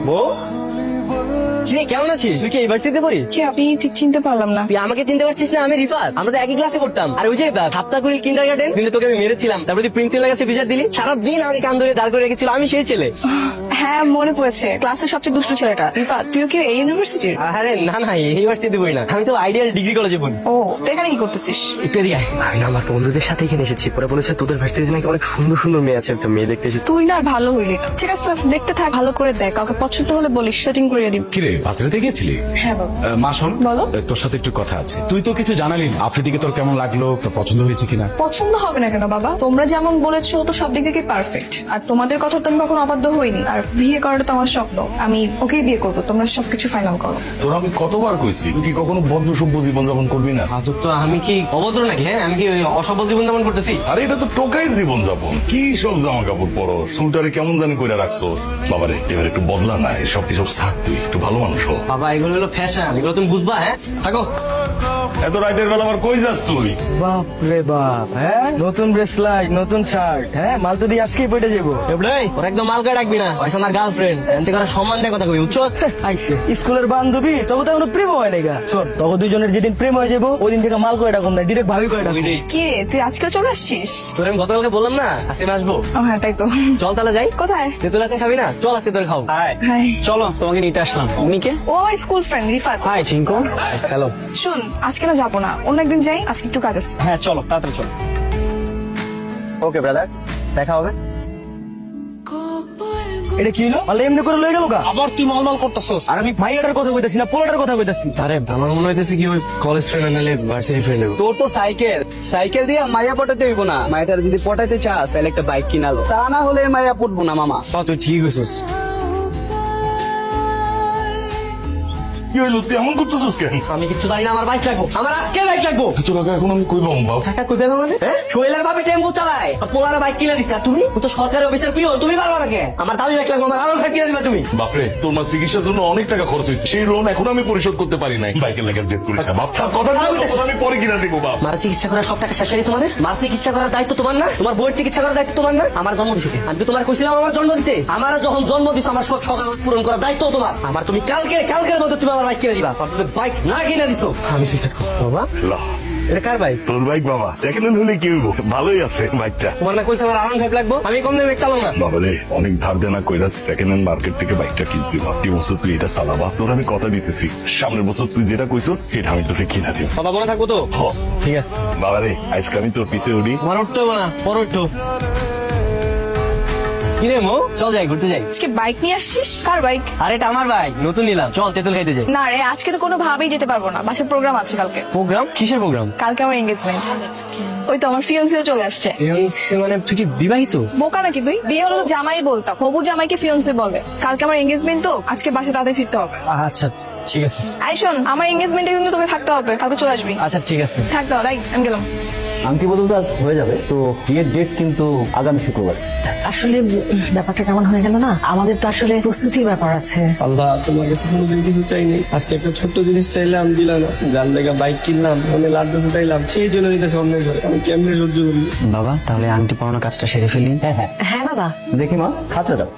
বউ কি কেমন আছিস? তুই কি ইউনিভার্সিটিতে পড়িস? কি আপনি ঠিক চিনতে পারলাম না। তুই আমাকে চিনতে পারছিস না? আমি রিফাত, আমরা তো একই ক্লাসে করতাম। আর ওই যে হাপ্তাকুড়ি কিন্ডারগার্টেন, কিন্তু তোকে আমি মেরেছিলাম, তারপরে তুই প্রিন্সিপালের কাছে বিচার দিলি, সারাদিন আমাকে কান ধরে দাঁড় করে রেখেছিল, আমি সেই ছেলে। হ্যাঁ মনে পড়েছে, ক্লাসের সবচেয়ে দুষ্টু ছেলেটা। রিফাত, তুইও কি এই ইউনিভার্সিটির? আরে না না, এই ইউনিভার্সিটিতে পড়ি না, আমি তো আইডিয়াল ডিগ্রি কলেজে পড়ি। ও, তো এখানে কি করতেছিস? একটু এদিকে আয়। আমি না আমার বন্ধুদের সাথে এখানে এসেছি, পরে বলেছে তোদের ভার্সিটিতে নাকি অনেক সুন্দর সুন্দর মেয়ে আছে, একটা মেয়ে দেখতে এসেছি। তুই না আর ভালো হইলি না। ঠিক আছে, দেখতে থাক, ভালো করে দেখ, কাউকে পছন্দ হলে বলিস, সেটিং করিয়ে দিব। কিরে ভার্সিটিতে গেছিলি? হ্যাঁ বাবা। মা শোন, বলো। তোর সাথে একটু কথা আছে। তুই তো কিছু জানালি না, আফ্রিদিকে তোর কেমন লাগলো, তোর পছন্দ হয়েছে কিনা? পছন্দ হবে না কেন বাবা? তোমরা যেমন বলেছো, ও তো সব দিক থেকে পারফেক্ট। আর তোমাদের কথা তো আমি কখনো অবাধ্য হইনি। আর বিয়ে করাটা তো আমার স্বপ্ন, আমি ওকেই বিয়ে করবো। তোমরা সবকিছু ফাইনাল করো। তোর আমি কতবার কইছি তুই কি কখনো ভদ্র সভ্য জীবন যাপন করবি না? আজব তো, আমি কি অভদ্র নাকি? হ্যাঁ, আমি কি ওই অসফল জীবন যাপন করতেছি? আরে এটা তো টোকাইয়ের জীবন যাপন। কি সব জামা কাপড় পরো, চুলটারে কেমন জানি কইরা রাখছো। বাবারে এবার একটু বদলা না, এসব কিসব ছাড়, তুই একটু ভালো মানুষ হ। বাবা এগুলো হলো ফ্যাশন, এগুলো তুমি বুঝবা। হ্যাঁ থাকো। এত রাতের বেলা আবার কই যাস তুই? বাপ রে বাপ, হ্যাঁ নতুন ব্রেসলাইট, নতুন শার্ট, হ্যাঁ মাল তো দিয়ে আজকেই পেটে যাবো। ওরা একদম মালকা ডাকবি না, ওইসব আমার গার্লফ্রেন্ড, এনতে করে সম্মান দিয়ে কথা কই, বুঝছো? আইসে স্কুলের বান্ধবী, তবে তো এখনো প্রেম হয় নাই গা। শোন, তখন দুজনের যেদিন প্রেম হয়ে যাবো, ওই দিন থেকে মাল কয়টা কম না, ডিরেক্ট ভাবি কয়টা। কি রে, তুই আজকেও চলে আসছিস? তোর আমি গতকালকে বললাম না আজকে আমি আসবো। ও হ্যাঁ, তাই তো। চল তাহলে যাই। কোথায়? তেতুল আছে, খাবি না? চল আজকে তোর খাও। হাই। চলো, তোমাকে নিতে আসলাম। উনি কে? ও আমার school friend Rifat. High Chinku. Hello. শোন, আজকে না যাবো না, অন্য একদিন যাই, আজকে একটু কাজ আছে। হ্যাঁ চলো, তাড়াতাড়ি চলো। ওকে ব্রাদার, দেখা হবে। এটা কি হলো? মাল এমনি করে লয়ে গেল গা। আবার তুই মালমাল করতেছস? আর আমি মাইয়াটার কথা কইতাছি না, পোলাটার কথা কইতাছি। আরে আমার মনে হইতেছে কি ওই কলেজ ফ্রেন্ড নালে ভার্সিটি ফ্রেন্ড। তোর তো সাইকেল সাইকেল দিয়ে মাইয়া পটাতে হইব না। মাইয়াটার যদি পটাইতে চাস তাহলে একটা বাইক কিনালো, তা না হলে মাইয়া পটবো না মামা। তুই ঠিক হইছিস। কি হইলো, তুই এমন করতেছিস কেন? আমি কিছু জানি না, আমার বাইক লাগবো, আমার আজকে বাইক লাগবো। তোর আগে এখন আমি কইবাম বাপ। টাকা কই পাবো মানে? শৈলার ভাবে টেম্পো চালায়, আর পোলার বাইক কিনে দিচ্ছ। আর তুমি ও তো সরকারি অফিসার পিও, তুমি পারবা না কেন? আমার দামি বাইক লাগবো, আমার আরো বাইক কিনে দিবা তুমি। বাপরে, তোর মা চিকিৎসার জন্য অনেক টাকা খরচ হয়েছে, সেই লোন এখন আমি পরিশোধ করতে পারি নাই। বাইকের লেগে জেদ করিস না বাপ, সব কথা আমি পরে কিনা দেবো বাপ। মার চিকিৎসা করার সব টাকা শেষ হয়ে গেছে মানে? মার চিকিৎসা করার দায়িত্ব তোমার না? তোমার বউয়ের চিকিৎসা করার দায়িত্ব তোমার না? আমার জন্ম দিছে আমি তো তোমার কইছিলাম আমার জন্ম দিতে। আমার যখন জন্ম দিছো, আমার সব সকাল পূরণ করার দায়িত্ব তোমার। আমার তুমি কালকের মধ্যে তুমি আমার বাইক কিনে দিবা। বাইক না কিনে দিছো, আমি সুইসাইড করবো। বাবা লা, এটা কার বাইক? তোর বাইক বাবা, সেকেন্ড হ্যান্ড হলে কি হইব, ভালোই আছে বাইকটা। তোমার না কইছে আমার আরাম ভাইব লাগবো, আমি কম দামে বাইক চালাবো না। বাবারে, অনেক ধার দেনা কইরা সেকেন্ড হ্যান্ড মার্কেট থেকে বাইকটা কিনছি বাপ। এই বছর তুই এটা চালাবা, তোর আমি কথা দিতেছি, সামনের বছর তুই যেটা কইছস সেটা আমি তোকে কিনা দিব। কথা মনে থাকবো তো? হ। ঠিক আছে বাবারে, আজকে আমি তোর পিছে উঠি। তোমার উঠতে হবে না, পর উঠতো। কিরে মো, চল যাই, ঘুরতে যাই। আজকে বাইক নিয়ে আসছিস? কার বাইক? আরে এটা আমার বাইক, নতুন নিলাম। চল তেতুল খাইতে যাই। না রে, আজকে তো কোনো ভাবেই যেতে পারবো না, বাসায় প্রোগ্রাম আছে কালকে। প্রোগ্রাম? কিসের প্রোগ্রাম? কালকে আমার এঙ্গেজমেন্ট। ওই তো আমার ফিয়ন্সিও চলে আসছে। মানে তুই কি বিবাহিত? বোকা নাকি তুই? বিয়ে হলো তো জামাই বলতাম, হবু জামাইকে ফিয়ন্সি বলে। কালকে আমার এঙ্গেজমেন্ট, তো আজকে বাসায় তাড়াতাড়ি ফিরতে হবে। আচ্ছা ঠিক আছে। আই শোন, আমার এঙ্গেজমেন্টে কিন্তু তোকে থাকতে হবে, কালকে চলে আসবি। আচ্ছা ঠিক আছে। থাকতে হবে, আমি গেলাম। আংটি বদল তো আজ হয়ে যাবে, তো বিয়ের ডেট কিন্তু আগামী শুক্রবার। আসলে ব্যাপারটা কেমন হয়ে গেল না, আমাদের তো আসলে প্রস্তুতির ব্যাপার আছে। আল্লাহ, তোমার কাছে কোনোদিন কিছু চাইনি, আজকে একটা ছোট্ট জিনিস চাইলাম, দিলাম না। যার লেগা বাইক কিনলাম, মানে লাড্ডু ফুটাইলাম, সেই জন্য নিতেছে অন্যের ঘরে। আমি কেমনে সহ্য করি? বাবা তাহলে আংটি পরানোর কাজটা সেরে ফেলি। হ্যাঁ হ্যাঁ, হ্যাঁ বাবা। দেখি মা, হাতটা দাও।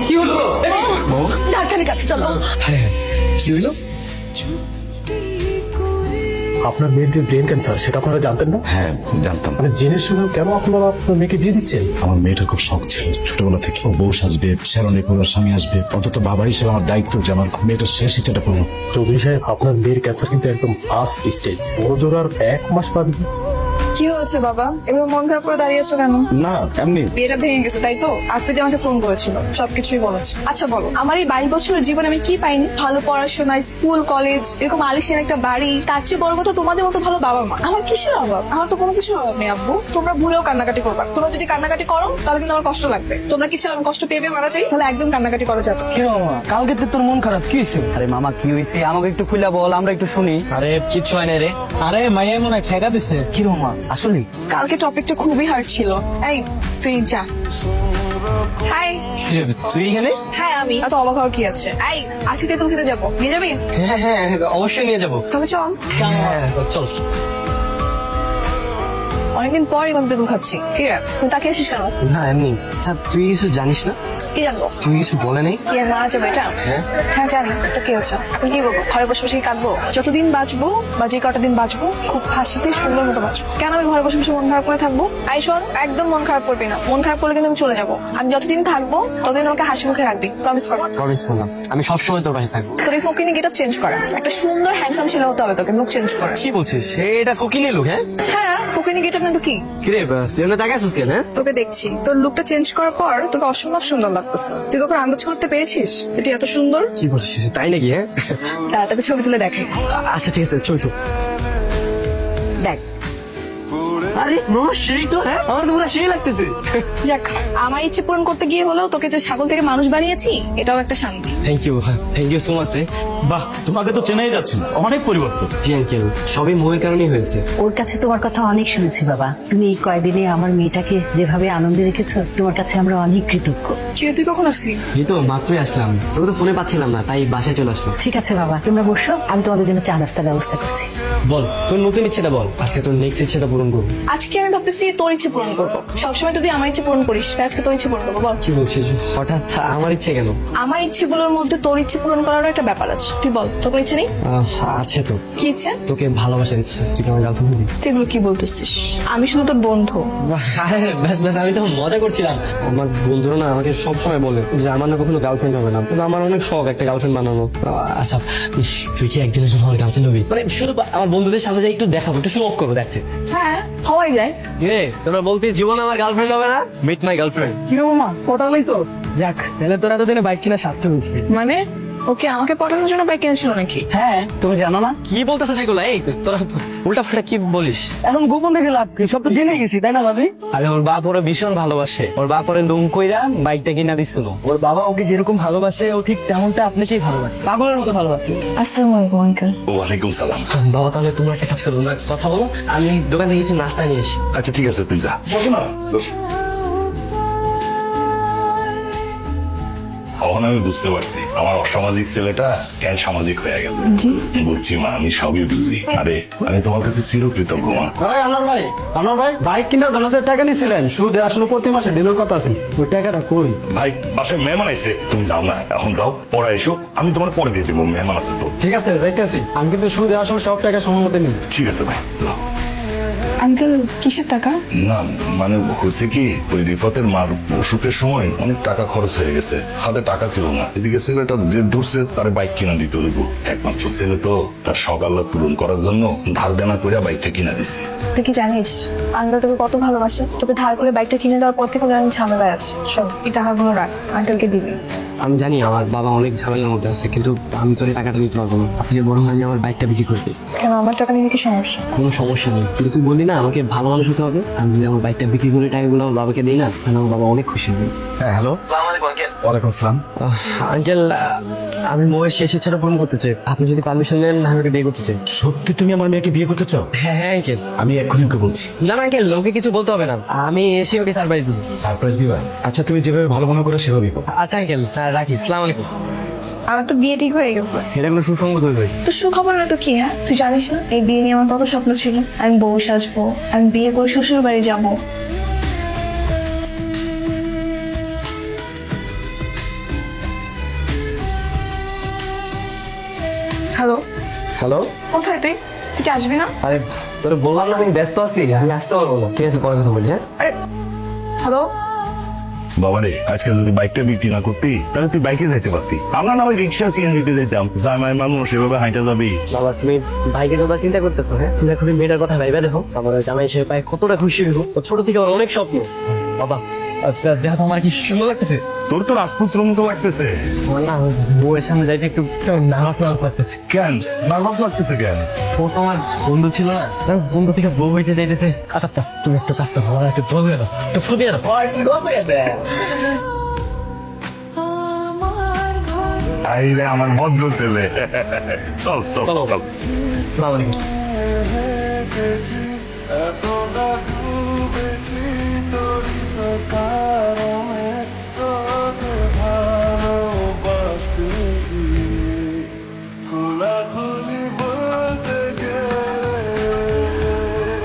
কি হলো? ডাক্তারের কাছে চলো। কি হইলো? আপনার মেয়ের যে ব্রেন ক্যান্সার, সেটা আপনারা জানতেন না? হ্যাঁ জানতাম। মানে জেনে শুনে কেন আপনারা আপনার মেয়েকে বিয়ে দিচ্ছেন? আমার মেয়েটার খুব শখ ছিল ছোটবেলা থেকে, ও বউ সাজবে, শেরনে পড়ার স্বামী আসবে, অন্তত বাবা হিসেবে আমার দায়িত্ব যে আমার মেয়েটার শেষ ইচ্ছাটা করবো। চৌধুরী সাহেব, আপনার মেয়ের ক্যান্সার কিন্তু একদম ফার্স্ট স্টেজ, বড় জোর আর 1 মাস বাদে। কি হয়েছে বাবা, এবার মন খারাপ করে দাঁড়িয়েছো কেন? না এমনি। বিয়েটা ভেঙে গেছে তাই তো? আফ্রিদি আমাকে ফোন করেছিল, সবকিছুই বলেছে। আচ্ছা বলো, আমার এই 22 বছরের জীবনে আমি কি পাইনি? ভালো পড়াশোনা, স্কুল কলেজ, এরকম আলিশান একটা বাড়ি, তার চেয়ে বড় কথা তোমাদের মতো ভালো বাবা মা। আমার কিসের অভাব? আমার তো কোনো কিছুর অভাব নেই আব্বু। তোমরা ভুলেও কান্নাকাটি করবা। তোমরা যদি কান্নাকাটি করো তাহলে কিন্তু আমার কষ্ট লাগবে। তোমরা কি চাও আমি কষ্ট পেয়ে মারা যাই? তাহলে একদম কান্নাকাটি করা যাবে। কি মামা, কালকে তো তোর মন খারাপ, কি হয়েছে? আরে মামা কি হয়েছে, আমাকে একটু খুলে বল, আমরা একটু শুনি। আরে কিচ্ছু হয় না রে। আরে মাইয়া মনে হয় ছেড়া দিছে। কি মামা, আসলে কালকে টপিকটা খুবই হার্ড ছিল। এই তুই যা। হাই। তুই এখানে? হ্যাঁ আমি। এত অবাক হওয়ার কি আছে? এই আজকে তেতুল খেতে যাবো, নিয়ে যাবি? হ্যাঁ হ্যাঁ অবশ্যই নিয়ে যাবো। তাহলে চল। হ্যাঁ চল। অনেকদিন পর এবার দুধ খাচ্ছি। কি রে তুই তাকে আসিস কেন? না এমনি। আচ্ছা তুই কিছু জানিস না? কি জানবো? তুই কিছু বলে নেই? কি আর মারা যাবে এটা? হ্যাঁ জানি। তো কি হচ্ছে? এখন কি করবো? ঘরে বসে বসে কাঁদবো? যতদিন বাঁচবো বা যে কটা দিন বাঁচবো খুব হাসিতে সুন্দর মতো বাঁচবো। কেন আমি ঘরে বসে বসে মন খারাপ করে থাকবো? আই শোন, একদম মন খারাপ করবি না। মন খারাপ করলে কিন্তু আমি চলে যাবো। আমি যতদিন থাকবো ততদিন আমাকে হাসি মুখে রাখবি। প্রমিস কর। প্রমিস করলাম, আমি সবসময় তোর পাশে থাকবো। তোর এই ফকিনি গেট আপ চেঞ্জ করা। একটা সুন্দর হ্যান্ডসাম ছেলে হতে হবে তোকে, মুখ চেঞ্জ করা। কি বলছিস? এটা ফকিনি লোক? হ্যাঁ হ্যাঁ, ফকিনি গেট আপ না তো কি? কিরে তুই এমনি তাকে আসিস কেন? হ্যাঁ তোকে দেখছি, তোর লুকটা চেঞ্জ করার পর তোকে অসম্ভব সুন্দর লাগতেছে। তুই কখন আন্দাজ করতে পেরেছিস তুই এত সুন্দর? কি বলছিস? তাই নাকি? হ্যাঁ তাকে ছবি তুলে দেখাই। আচ্ছা ঠিক আছে, চল চল। দেখ আরে মামা সেই তো, হ্যাঁ আমার তো পুরো সেই লাগতেছে। যাক, আমার ইচ্ছে পূরণ করতে গিয়ে হলেও তোকে যে ছাগল থেকে মানুষ বানিয়েছি এটাও একটা শান্তি। থ্যাংক ইউ সো মাচ রে। বাহ, তোমাকে তো চেনাই যাচ্ছে না, অনেক পরিবর্তন। জি আঙ্কেল, সবই মোহের কারণেই হয়েছে। ওর কাছে তোমার কথা অনেক শুনেছি বাবা। তুমি এই কয়দিনে আমার মেয়েটাকে যেভাবে আনন্দে রেখেছো, তোমার কাছে আমরা অনেক কৃতজ্ঞ। কি রে, তুই কখন আসলি? এই তো মাত্রই আসলাম, তোকে তো ফোনে পাচ্ছিলাম না, তাই বাসায় চলে আসলাম। ঠিক আছে বাবা, তোমরা বসো, আমি তোমাদের জন্য চা নাস্তার ব্যবস্থা করছি। বল তোর নতুন ইচ্ছেটা বল, আজকে তোর নেক্সট ইচ্ছেটা পূরণ করবো। আজকে আমি ভাবতেছি তোর ইচ্ছে পূরণ করবো। সবসময় তুই আমার ইচ্ছে পূরণ করিস, তাই আজকে তোর ইচ্ছে পূরণ করবো। বল কি বলছিস? হঠাৎ আমার ইচ্ছে কেন? আমার ইচ্ছেগুলোর মধ্যে তোর ইচ্ছে পূরণ করারও একটা ব্যাপার আছে। তুই বল, তোর কোনো ইচ্ছে নেই? আছে তো। কি ইচ্ছে? তোকে ভালোবাসার ইচ্ছে। তুই কি আমার গার্লফ্রেন্ড হবি? তুই এগুলো কি বলতেছিস? আমি শুধু তোর বন্ধু। আরে ব্যাস ব্যাস, আমি তো মজা করছিলাম। আমার বন্ধুরা না আমাকে সবসময় বলে যে আমার না কখনো গার্লফ্রেন্ড হবে না, কিন্তু আমার অনেক শখ একটা গার্লফ্রেন্ড বানানো। আচ্ছা ইস, তুই কি একদিনের জন্য আমার গার্লফ্রেন্ড হবি? মানে শুধু আমার বন্ধুদের সামনে যাই একটু দেখাবো, একটু শো অফ করবো, দেখছে। হ্যাঁ, হওয়াই যায়। রে তোরা বলতে জীবন আমার গার্লফ্রেন্ড হবে না? Meet my girlfriend. কি রে মামা, কটা লাইছো? যাক, তাহলে তোরা এতদিনে বাইক কিনা সার্থক হচ্ছে। মানে ওকে আমাকে পটানোর জন্য বাইক কিনেছিল নাকি? হ্যাঁ, তুমি জানো না? কি বলতেছ সেগুলো? এই তোরা উল্টা ফুল্টা কি বলিস? এখন গোপন দেখে লাভ কি? সব তো জেনে গেছি, তাই না ভাবি? আরে ওর বাপ ওরা ভীষণ ভালোবাসে, ওর বাপ ওরে লুম কইরা বাইকটা কিনা দিছিল। ওর বাবা ওকে যেরকম ভালোবাসে, ও ঠিক তেমনটা আপনাকেই ভালোবাসে, পাগলের মতো ভালোবাসে। আসসালামু আলাইকুম আঙ্কেল। ওয়ালাইকুম সালাম। বাবা তাহলে তোমরা একটা কাজ করো, তোমরা কথা বলো, আমি দোকান থেকে কিছু নাস্তা নিয়ে আসি। আচ্ছা ঠিক আছে, তুই যা। এখন আমি বুঝতে পারছি আমার অসামাজিক ছেলেটা কেন সামাজিক হয়ে গেল। বুঝছি মা, আমি সবই বুঝি। আরে আমি তোমার কাছে চিরকৃতজ্ঞ মা। আমার ভাই বাইক কিনা 10,000 টাকা নিয়েছিলেন, সুদে আসলে প্রতি মাসে দিনের কথা আছে। ওই টাকাটা কই? ভাই বাসায় মেহমান আইছে, তুমি যাও না, এখন যাও, পরে এসো, আমি তোমার পরে দিয়ে দেবো, মেহমান আছে তো। ঠিক আছে, যাইতেছি। আমি কিন্তু সুদে আসলে সব টাকা সময় মতো নিই। ঠিক আছে ভাই, যাও। আঙ্কেল কিসের টাকা? না মানে হয়েছে কি, ওই রিফাতের মার অসুখের সময় অনেক টাকা খরচ হয়ে গেছে, হাতে টাকা ছিল না। এদিকে ছেলেটা জেদ ধরছে তার বাইক কিনা দিতে হইব। একমাত্র ছেলে তো, তার সকাল পূরণ করার জন্য ধার দেনা করে বাইকটা কিনা দিছে। তুই কি জানিস আঙ্কেল তোকে কত ভালোবাসে? তোকে ধার করে বাইকটা কিনে দেওয়ার পর থেকে আমি ঝামেলায় আছি। সব এই টাকাগুলো রাখ, আঙ্কেলকে দিবি। আমি জানি আমার বাবা অনেক ঝামেলার মধ্যে আছে, কিন্তু আমি তোর এই টাকাটা দিতে পারবো না। তার থেকে বড় হয় আমার বাইকটা বিক্রি করবি। কেন, আমার টাকা নিয়ে কি সমস্যা? কোনো সমস্যা নেই, কিন্তু তুই বললি না আমাকে ভালো মানুষ হতে হবে। আমি যদি আমার বাইকটা বিক্রি করে টাকাগুলো আমার বাবাকে দিই না, তাহলে আমার বাবা অনেক খুশি হবে। হ্যাঁ হ্যালো, ওয়ালাইকুম আসসালাম। আঙ্কেল, আমি মোয়ের শেষ ইচ্ছাটা পূরণ করতে চাই। আপনি যদি পারমিশন দেন আমি ওকে বিয়ে করতে চাই। সত্যি তুমি আমার মেয়েকে বিয়ে করতে চাও? হ্যাঁ হ্যাঁ আঙ্কেল। আমি এক্ষুনি ওকে বলছি। না না আঙ্কেল, ওকে কিছু বলতে হবে না, আমি এসে ওকে সারপ্রাইজ দেবো। সারপ্রাইজ দিবা? আচ্ছা তুমি যেভাবে ভালো মনে করো সেভাবেই করো। আচ্ছা আঙ্কেল, রাখি। আসসালামু আলাইকুম। আমার তো বিয়ে ঠিক হয়ে গেছে। এটা কোনো সুসংগত হয়ে তো সুখবর না তো কি? হ্যাঁ, তুই জানিস না এই বিয়ে নিয়ে আমার কত স্বপ্ন ছিল। আমি বউ সাজবো, আমি বিয়ে করে শ্বশুর বাড়ি যাবো। Hello, hello. কোথায় তুই? তুই কি আসবি না? আরে তোর বললাম না আমি ব্যস্ত আছি, আমি আসতে পারবো না। ঠিক আছে, পরে কথা বলি। হ্যাঁ আরে হ্যালো, বাবারে, আজকে যদি বাইকটা বিক্রি না করতি তাহলে তুই বাইকে যাইতে পারতি। আমরা না ওই রিক্সা সিএনজিতে যেতাম, জামাই মানুষ সেভাবে হাঁটা যাবি। বাবা তুমি ভাইকে তোমরা চিন্তা করতেছো? হ্যাঁ তুমি এখন মেয়েটার কথা ভাইবা দেখো, আমার জামাই হিসেবে পাই কতটা খুশি হইব। ও ছোট থেকে আমার অনেক স্বপ্ন। বাবা দেখো আমার কি সুন্দর লাগতেছে। তোর তো রাজপুত্র মতো লাগতেছে। আমার না বউয়ের সামনে যাইতে একটু নার্ভাস নার্ভাস লাগতেছে। কেন নার্ভাস লাগতেছে কেন? ও তো আমার বন্ধু ছিল না, বন্ধু থেকে বউ হইতে যাইতেছে। আচ্ছা তুমি একটু কাজটা ভালো একটু বলবে না, একটু ফুটিয়ে দাও। আইরে আমার ভদ্র ছেলে। চল চল চল। আসসালামু আলাইকুম।